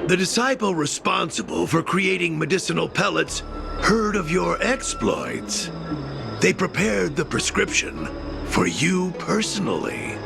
The disciple responsible for creating medicinal pellets heard of your exploits. They prepared the prescription for you personally.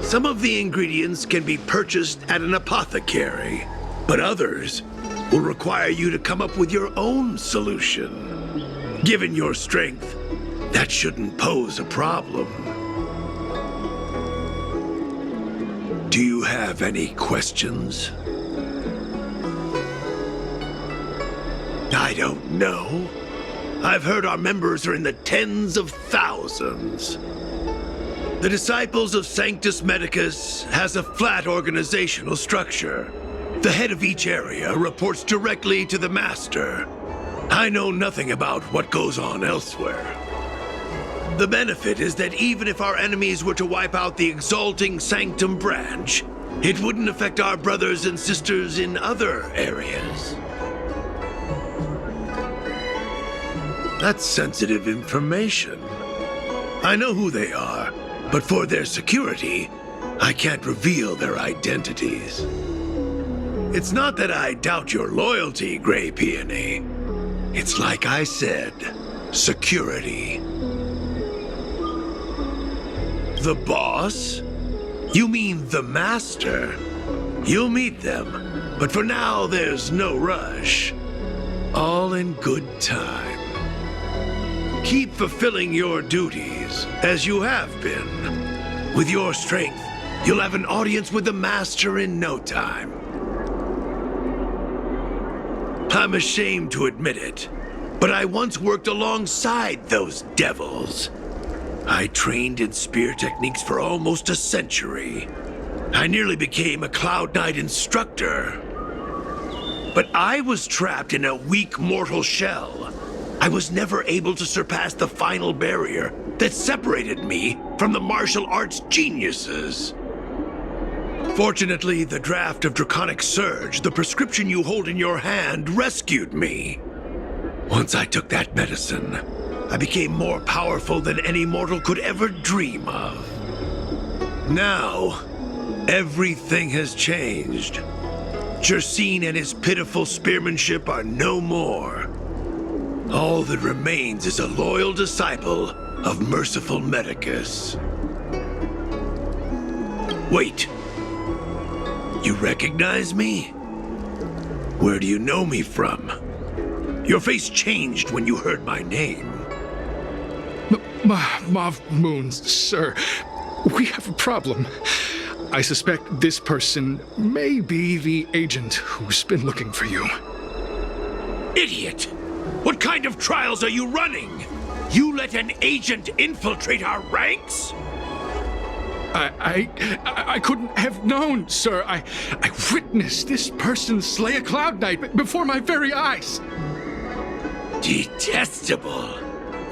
Some of the ingredients can be purchased at an apothecary, but others will require you to come up with your own solution. Given your strength, that shouldn't pose a problem. Do you have any questions? I don't know. I've heard our members are in the tens of thousands. The Disciples of Sanctus Medicus has a flat organizational structure. The head of each area reports directly to the Master. I know nothing about what goes on elsewhere. The benefit is that even if our enemies were to wipe out the Exalting Sanctum branch, it wouldn't affect our brothers and sisters in other areas. That's sensitive information. I know who they are, but for their security, I can't reveal their identities. It's not that I doubt your loyalty, Grey Peony. It's like I said, security. The boss? You mean the Master? You'll meet them, but for now there's no rush. All in good time. Keep fulfilling your duties, as you have been. With your strength, you'll have an audience with the Master in no time. I'm ashamed to admit it, but I once worked alongside those devils. I trained in spear techniques for almost a century. I nearly became a Cloud Knight instructor. But I was trapped in a weak mortal shell. I was never able to surpass the final barrier that separated me from the martial arts geniuses. Fortunately, the draft of Draconic Surge, the prescription you hold in your hand, rescued me. Once I took that medicine, I became more powerful than any mortal could ever dream of. Now, everything has changed. Jersine and his pitiful spearmanship are no more. All that remains is a loyal disciple of Merciful Medicus. Wait. You recognize me? Where do you know me from? Your face changed when you heard my name. Mav Moons, sir. We have a problem. I suspect this person may be the agent who's been looking for you. Idiot! What kind of trials are you running? You let an agent infiltrate our ranks? I couldn't have known, sir. I witnessed this person slay a Cloud Knight before my very eyes. Detestable.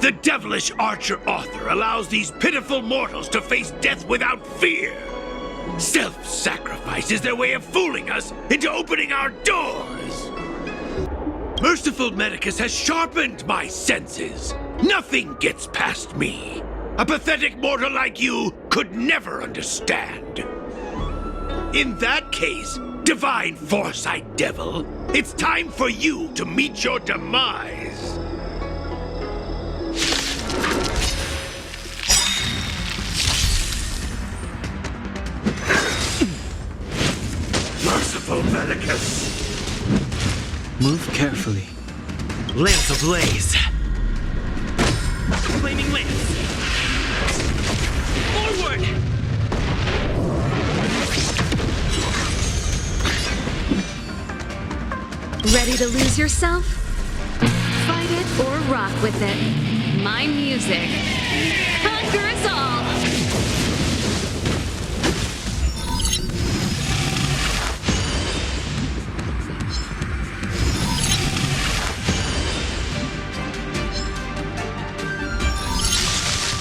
The devilish archer author allows these pitiful mortals to face death without fear. Self-sacrifice is their way of fooling us into opening our doors. Merciful Medicus has sharpened my senses. Nothing gets past me. A pathetic mortal like you could never understand. In that case, Divine Foresight Devil, it's time for you to meet your demise. Merciful Medicus. Move carefully. Lance ablaze. Flaming lance. Forward! Ready to lose yourself? Fight it or rock with it. My music. Conquer us all!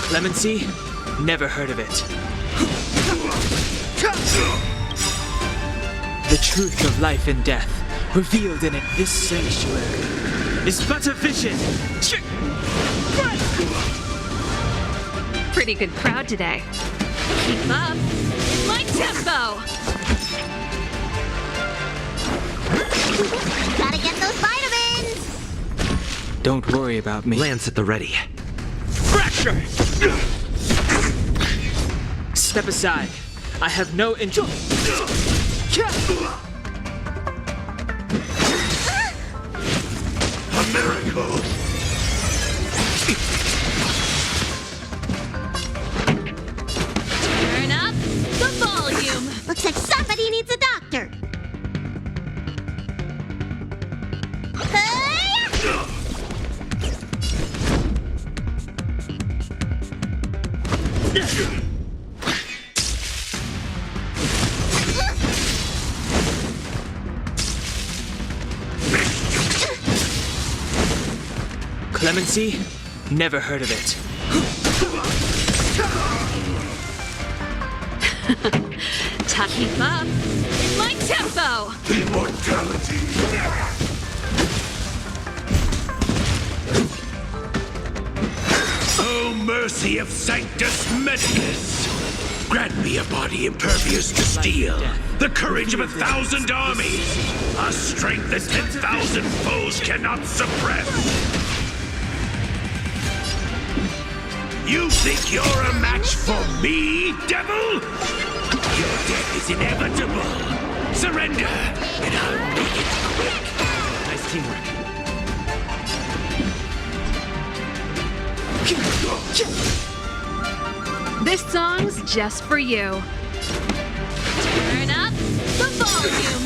Clemency? Never heard of it. The truth of life and death, revealed in this sanctuary, is but a vision. Pretty good crowd today. Keep up. My tempo! Gotta get those vitamins! Don't worry about me. Lance at the ready. Fracture! Step aside. I have no interest. A miracle! Turn up the volume. Looks like somebody needs a doctor. Hey-ya! Clemency? Never heard of it. Keep up. My tempo. Immortality! Oh, mercy of Sanctus Medicus! Grant me a body impervious to steel, the courage of 1,000 armies, a strength that 10,000 foes cannot suppress! You think you're a match for me, devil? Your death is inevitable. Surrender, and I'll make it quick. Nice teamwork. This song's just for you. Turn up the volume.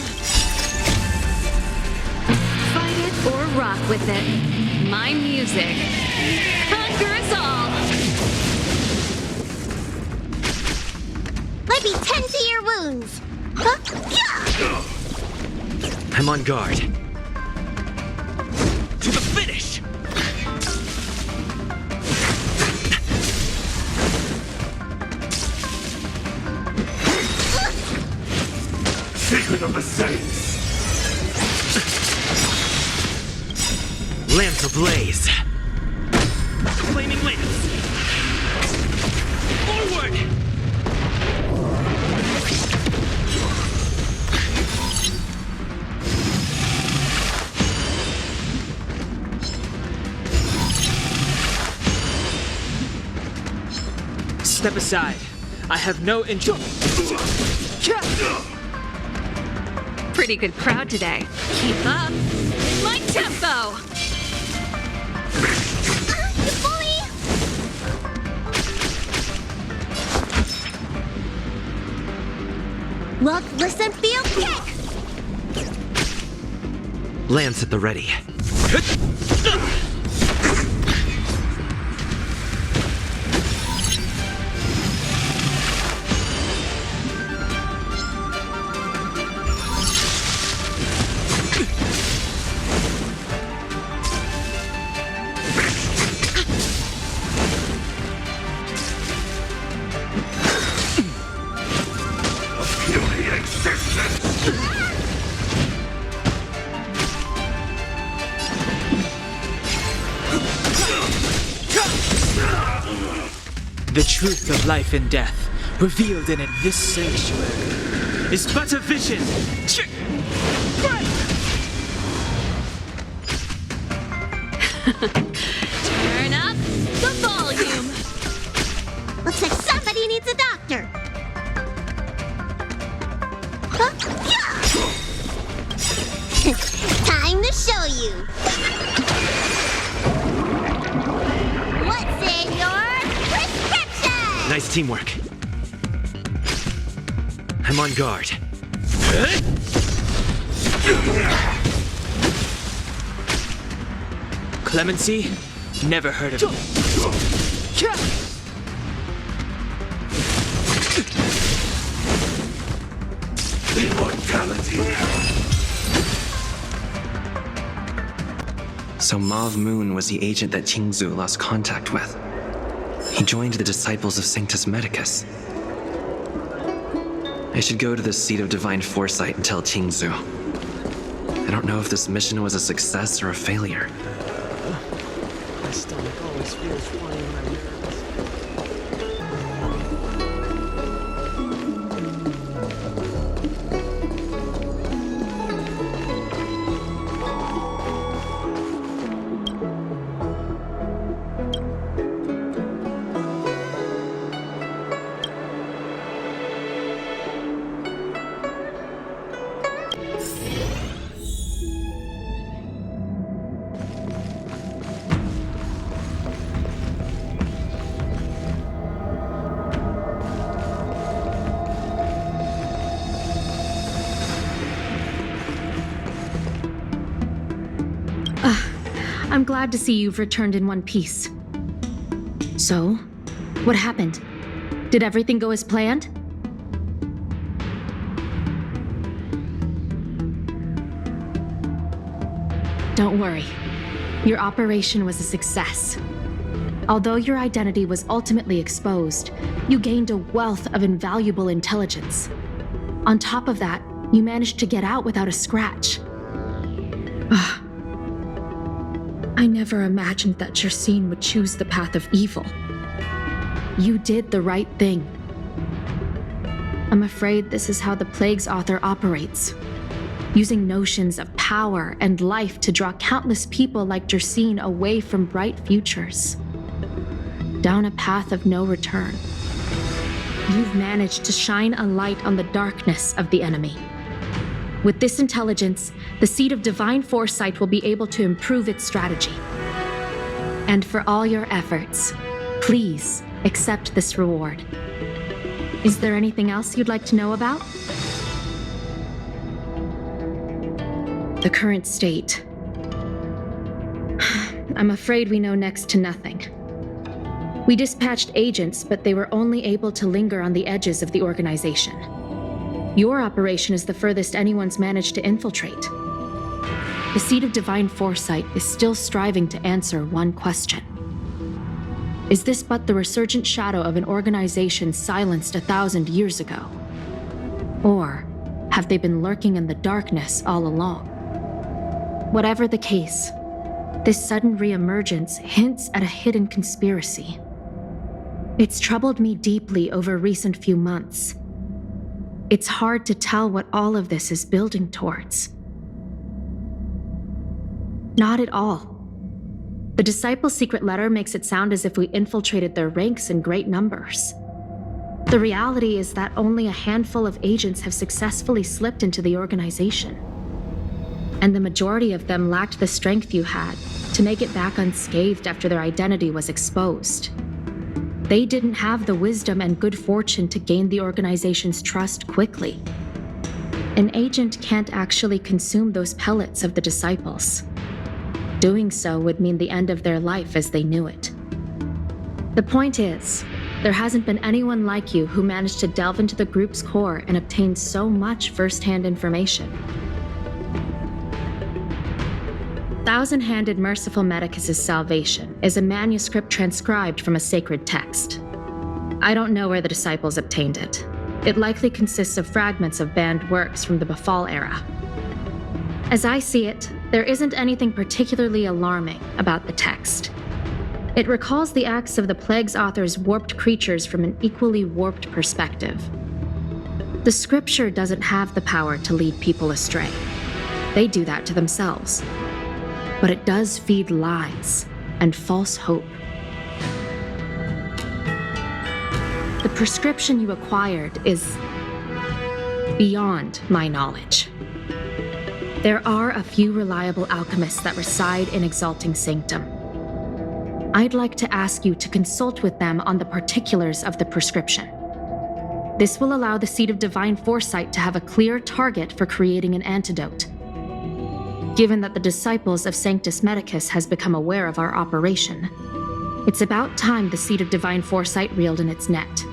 Fight it or rock with it. My music. Conquer us all. Might be tend to your wounds. Huh? Yeah! I'm on guard. To the finish! Secret of the Saints! Lance ablaze. Flaming lance! Forward! Step aside. I have no interest. Pretty good crowd today. Keep up. My tempo. You bully! Look, listen, feel, kick! Lance at the ready. Puny existence! The truth of life and death, revealed in this sanctuary, is but a vision. Turn up the volume. Looks like somebody needs a doctor. Huh? Yeah! Time to show you. What's in your prescription? Nice teamwork. I'm on guard. Clemency? Never heard of it. Immortality! So Mauve Moon was the agent that Qingzu lost contact with. He joined the Disciples of Sanctus Medicus. I should go to the seat of divine foresight and tell Qingzu. I don't know if this mission was a success or a failure. My stomach always feels funny when I'm nervous. I'm glad to see you've returned in one piece. So, what happened? Did everything go as planned? Don't worry. Your operation was a success. Although your identity was ultimately exposed, you gained a wealth of invaluable intelligence. On top of that, you managed to get out without a scratch. I never imagined that Jersine would choose the path of evil. You did the right thing. I'm afraid this is how the Plague's author operates, using notions of power and life to draw countless people like Jersine away from bright futures, down a path of no return. You've managed to shine a light on the darkness of the enemy. With this intelligence, the Seed of Divine Foresight will be able to improve its strategy. And for all your efforts, please accept this reward. Is there anything else you'd like to know about? The current state. I'm afraid we know next to nothing. We dispatched agents, but they were only able to linger on the edges of the organization. Your operation is the furthest anyone's managed to infiltrate. The Seed of Divine Foresight is still striving to answer one question. Is this but the resurgent shadow of an organization silenced 1,000 years ago? Or have they been lurking in the darkness all along? Whatever the case, this sudden reemergence hints at a hidden conspiracy. It's troubled me deeply over recent few months. It's hard to tell what all of this is building towards. Not at all. The Disciples' secret letter makes it sound as if we infiltrated their ranks in great numbers. The reality is that only a handful of agents have successfully slipped into the organization. And the majority of them lacked the strength you had to make it back unscathed after their identity was exposed. They didn't have the wisdom and good fortune to gain the organization's trust quickly. An agent can't actually consume those pellets of the Disciples. Doing so would mean the end of their life as they knew it. The point is, there hasn't been anyone like you who managed to delve into the group's core and obtain so much first-hand information. Thousand-Handed Merciful Medicus' Salvation is a manuscript transcribed from a sacred text. I don't know where the Disciples obtained it. It likely consists of fragments of banned works from the Befall era. As I see it, there isn't anything particularly alarming about the text. It recalls the acts of the Plague's author's warped creatures from an equally warped perspective. The scripture doesn't have the power to lead people astray. They do that to themselves. But it does feed lies and false hope. The prescription you acquired is beyond my knowledge. There are a few reliable alchemists that reside in Exalting Sanctum. I'd like to ask you to consult with them on the particulars of the prescription. This will allow the Seed of Divine Foresight to have a clear target for creating an antidote. Given that the Disciples of Sanctus Medicus has become aware of our operation, it's about time the Seed of Divine Foresight reeled in its net.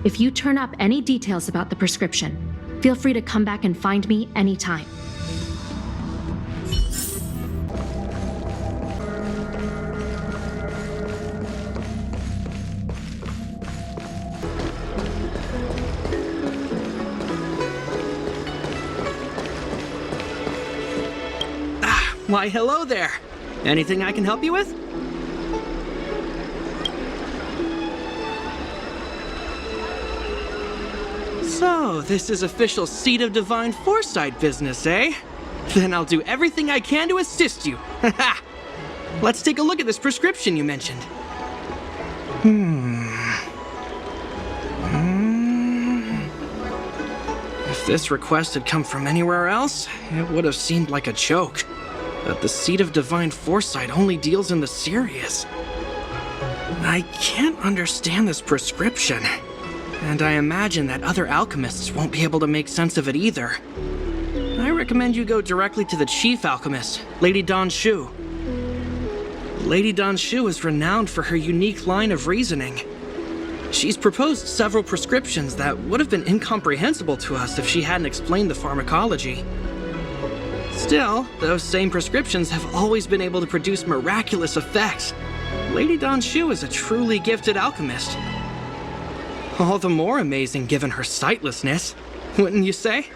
If you turn up any details about the prescription, feel free to come back and find me anytime. Why, hello there. Anything I can help you with? So, this is official Seed of Divine Foresight business, eh? Then I'll do everything I can to assist you. Haha! Let's take a look at this prescription you mentioned. If this request had come from anywhere else, it would have seemed like a joke. But the Seed of Divine Foresight only deals in the serious. I can't understand this prescription, and I imagine that other alchemists won't be able to make sense of it either. I recommend you go directly to the Chief Alchemist, Lady Dawn Shu. Lady Danshu is renowned for her unique line of reasoning. She's proposed several prescriptions that would have been incomprehensible to us if she hadn't explained the pharmacology. Still, those same prescriptions have always been able to produce miraculous effects. Lady Danshu is a truly gifted alchemist. All the more amazing given her sightlessness, wouldn't you say?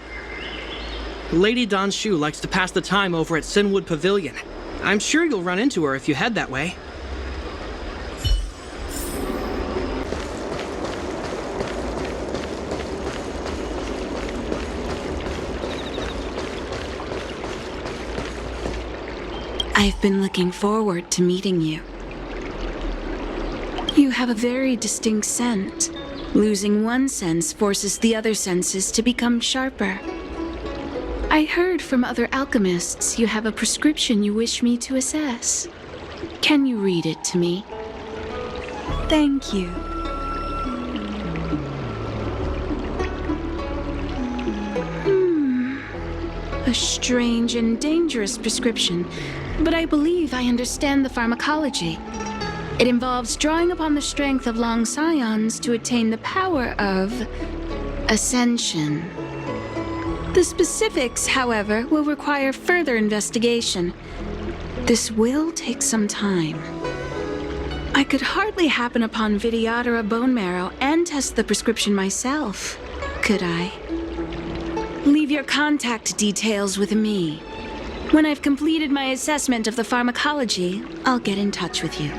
Lady Danshu likes to pass the time over at Sinwood Pavilion. I'm sure you'll run into her if you head that way. I've been looking forward to meeting you. You have a very distinct scent. Losing one sense forces the other senses to become sharper. I heard from other alchemists you have a prescription you wish me to assess. Can you read it to me? Thank you. A strange and dangerous prescription, but I believe I understand the pharmacology. It involves drawing upon the strength of long scions to attain the power of ascension. The specifics, however, will require further investigation. This will take some time. I could hardly happen upon Vidyadhara bone marrow and test the prescription myself, could I? Leave your contact details with me. When I've completed my assessment of the pharmacology, I'll get in touch with you.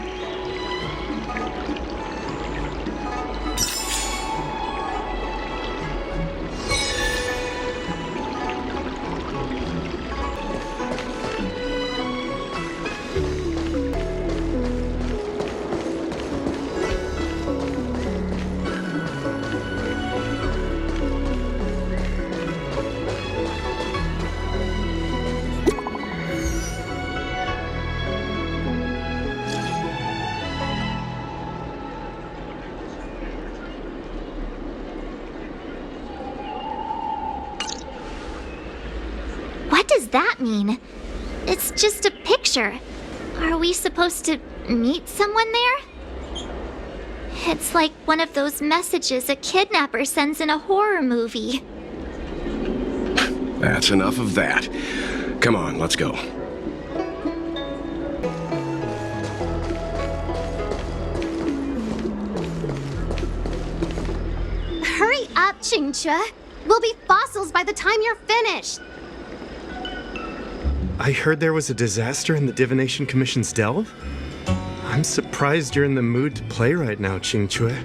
What does that mean? It's just a picture. Are we supposed to meet someone there? It's like one of those messages a kidnapper sends in a horror movie. That's enough of that. Come on, let's go. Hurry up, Chingchua. We'll be fossils by the time you're finished. I heard there was a disaster in the Divination Commission's delve? I'm surprised you're in the mood to play right now, Chingchue.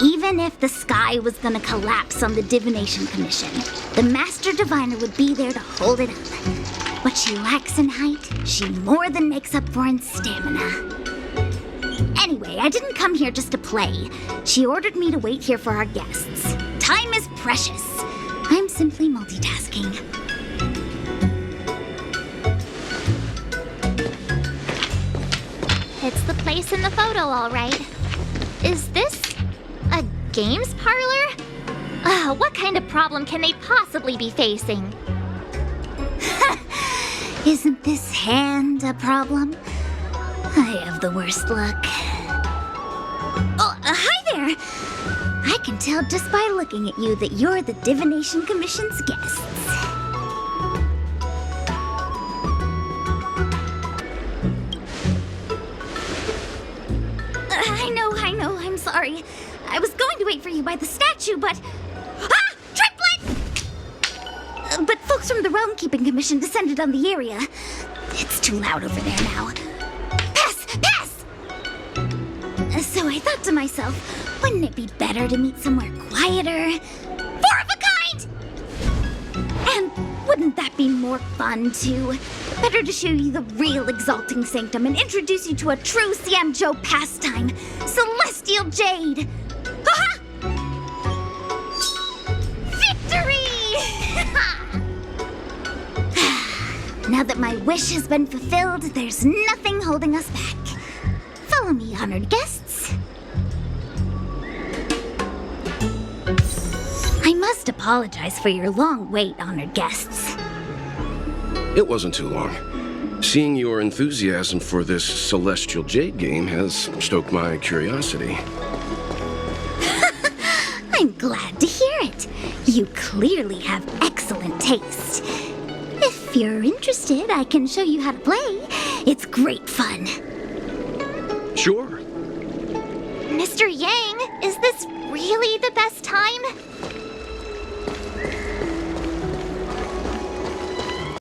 Even if the sky was gonna collapse on the Divination Commission, the Master Diviner would be there to hold it up. What she lacks in height, she more than makes up for in stamina. Anyway, I didn't come here just to play. She ordered me to wait here for our guests. Time is precious. I'm simply multitasking. It's the place in the photo, all right. Is this a games parlor? What kind of problem can they possibly be facing? Isn't this hand a problem? I have the worst luck. Oh, hi there! I can tell just by looking at you that you're the Divination Commission's guests. I know, I'm sorry. I was going to wait for you by the statue, but... Ah! Triplet! But folks from the Realm Keeping Commission descended on the area. It's too loud over there now. Pass! Pass! So I thought to myself, wouldn't it be better to meet somewhere quieter? Four of a kind! And wouldn't that be more fun, too? Better to show you the real Exalting Sanctum and introduce you to a true Xianzhou pastime, Celestial Jade! Ha-ha! Victory! Now that my wish has been fulfilled, there's nothing holding us back. Follow me, honored guests. I must apologize for your long wait, honored guests. It wasn't too long. Seeing your enthusiasm for this Celestial Jade game has stoked my curiosity. I'm glad to hear it. You clearly have excellent taste. If you're interested, I can show you how to play. It's great fun. Sure. Mr. Yang, is this really the best time?